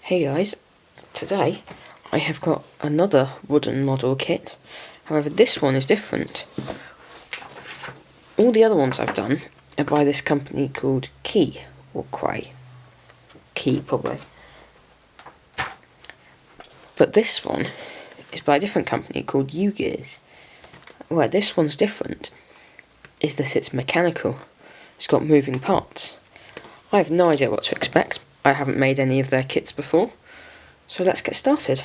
Hey guys, today I have got another wooden model kit. However, this one is different. All the other ones I've done are by this company called Key, or Quay. Key, probably. But this one is by a different company called U-Gears. Where this one's different is that it's mechanical. It's got moving parts. I have no idea what to expect. I haven't made any of their kits before, so let's get started.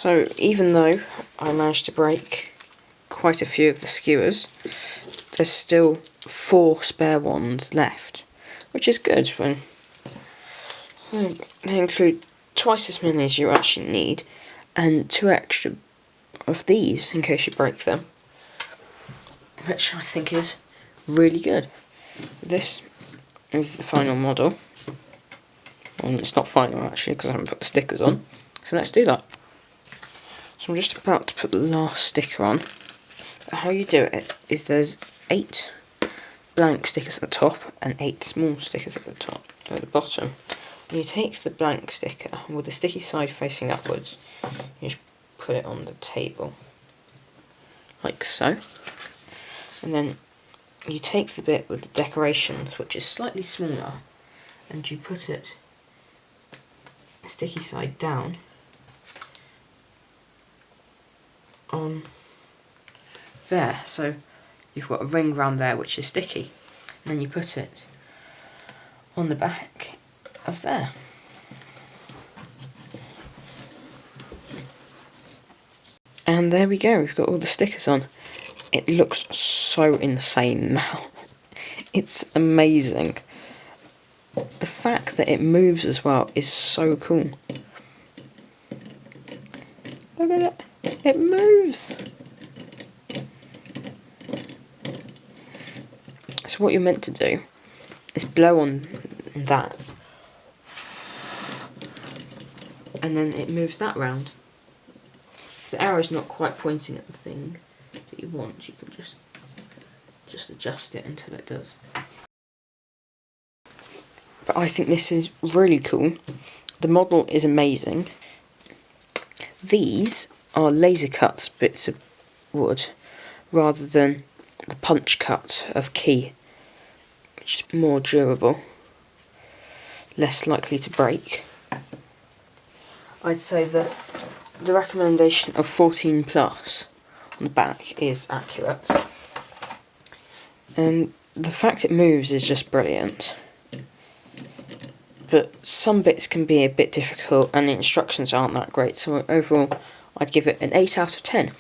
So even though I managed to break quite a few of the skewers, there's still 4 spare ones left, which is good. When they include twice as many as you actually need, and 2 extra of these in case you break them, which I think is really good. This is the final model. Well, it's not final actually because I haven't put the stickers on, so let's do that. So I'm just about to put the last sticker on. But how you do it is there's 8 blank stickers at the top and 8 small stickers at the bottom. And you take the blank sticker with the sticky side facing upwards, you just put it on the table, like so. And then you take the bit with the decorations, which is slightly smaller, and you put it sticky side down on there. So you've got a ring round there which is sticky, and then you put it on the back of there. And there we go, we've got all the stickers on. It looks so insane now. It's amazing. The fact that it moves as well is so cool. Look at it, it moves. So what you're meant to do is blow on that, and then it moves that round. If the arrow's not quite pointing at the thing that you want, you can just adjust it until it does. But I think this is really cool. The model is amazing. These are laser cut bits of wood rather than the punch cut of key, which is more durable, less likely to break. I'd say that the recommendation of 14 plus on the back is accurate, and the fact it moves is just brilliant. But some bits can be a bit difficult and the instructions aren't that great, so overall I'd give it an 8 out of 10.